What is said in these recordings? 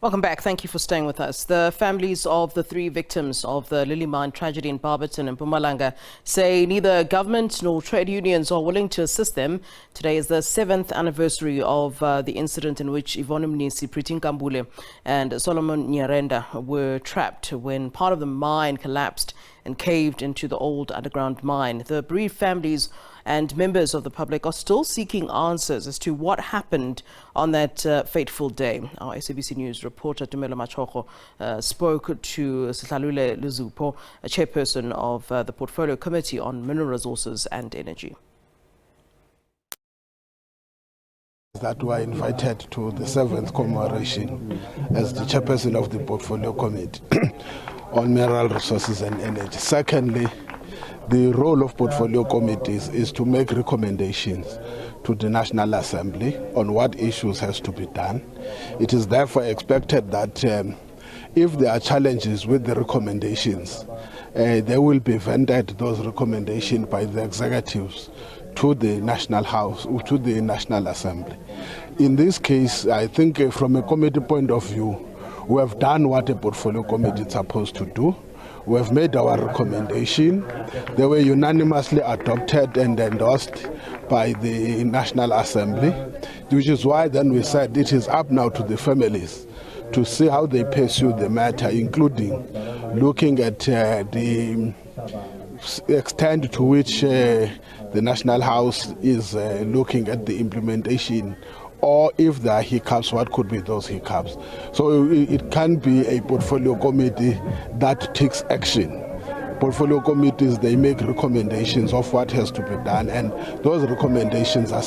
Welcome back. Thank you for staying with us. The families of the 3 victims of the Lily mine tragedy in Barberton and Mpumalanga say neither government nor trade unions are willing to assist them. Today is the 7th anniversary of the incident in which Yvonne Mnisi, Nkambule and Solomon Nyirenda were trapped when part of the mine collapsed and caved into the old underground mine. The bereaved families and members of the public are still seeking answers as to what happened on that fateful day. Our SABC News reporter Tumelo Machogo spoke to Sahlulele Luzipo, a chairperson of the Portfolio Committee on Mineral Resources and Energy. That were invited to the 7th commemoration as the chairperson of the Portfolio Committee on Mineral Resources and Energy. Secondly, the role of portfolio committees is to make recommendations to the National Assembly on what issues has to be done. It is therefore expected that if there are challenges with the recommendations, they will be vented those recommendations by the executives to the National House or to the National Assembly. In this case, I think from a committee point of view, we have done what a portfolio committee is supposed to do. We have made our recommendation. They were unanimously adopted and endorsed by the National Assembly, which is why then we said it is up now to the families to see how they pursue the matter, including looking at the extent to which the National House is looking at the implementation, or if there are hiccups, what could be those hiccups. So it can be a portfolio committee that takes action. Portfolio committees, they make recommendations of what has to be done, and those recommendations are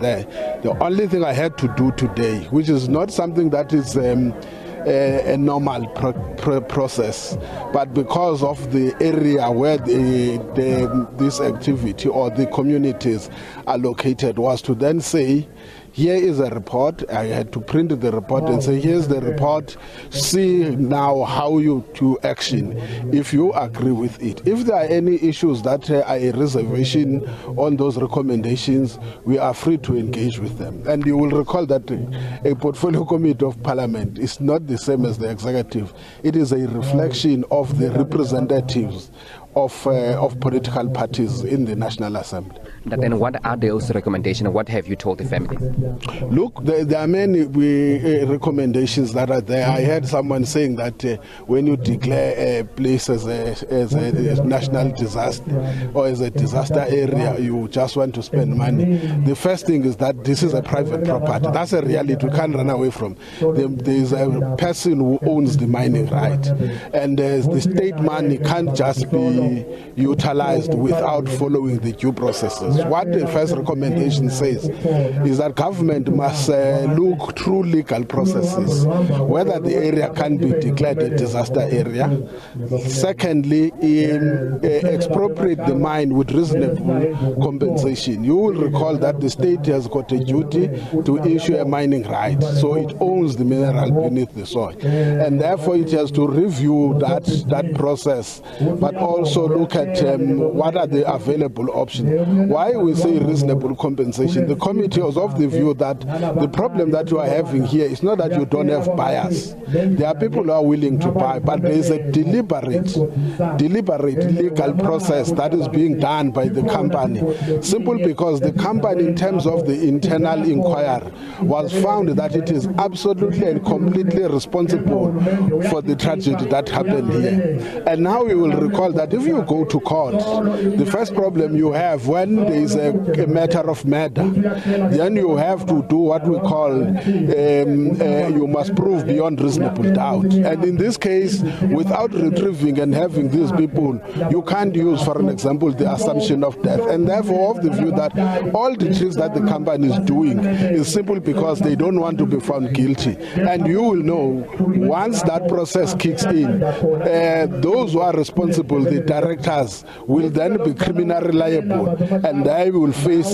there. The only thing I had to do today, which is not something that is a normal process, but because of the area where this activity or the communities are located, was to then say, here is a report. I had to print the report and say, here's the report. See now how you do action if you agree with it. If there are any issues that are a reservation on those recommendations, we are free to engage with them. And you will recall that a portfolio committee of parliament is not the same as the executive. It is a reflection of the representatives of political parties in the National Assembly. But then what are those recommendations? What have you told the family? Look, there are many recommendations that are there. I heard someone saying that when you declare a place as a national disaster or as a disaster area, you just want to spend money. The first thing is that this is a private property. That's a reality we can't run away from. There is a person who owns the mining right, and the state money can't just be utilized without following the due processes. What the first recommendation says is that government must look through legal processes, whether the area can be declared a disaster area. Secondly, expropriate the mine with reasonable compensation. You will recall that the state has got a duty to issue a mining right, so it owns the mineral beneath the soil, and therefore it has to review that process, but also look at what are the available options. Why we say reasonable compensation? The committee was of the view that the problem that you are having here is not that you don't have buyers. There are people who are willing to buy, but there is a deliberate legal process that is being done by the company, simply because the company, in terms of the internal inquiry, was found that it is absolutely and completely responsible for the tragedy that happened here. And now we will recall that if you go to court, the first problem you have when there is a matter of murder, then you have to do what we call you must prove beyond reasonable doubt. And in this case, without retrieving and having these people, you can't use, for an example, the assumption of death. And therefore, of the view that all the things that the company is doing is simply because they don't want to be found guilty. And you will know, once that process kicks in, those who are responsible, the directors, will then be criminally liable. And and they will face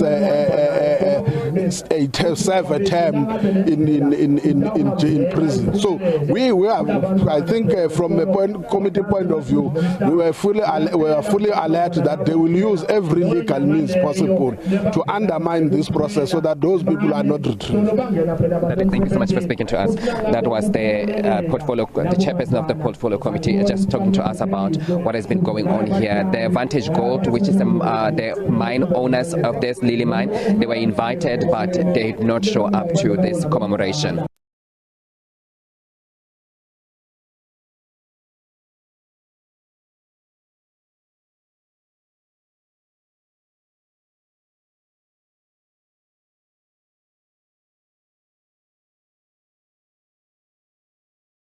serve a term in prison. So we are, I think, from a committee point of view, we were fully alert that they will use every legal means possible to undermine this process so that those people are not retrieved. Thank you so much for speaking to us. That was the the chairperson of the portfolio committee, just talking to us about what has been going on here. The Vantage Gold, which is the mine owners of this Lily mine, they were invited, but they did not show up to this commemoration.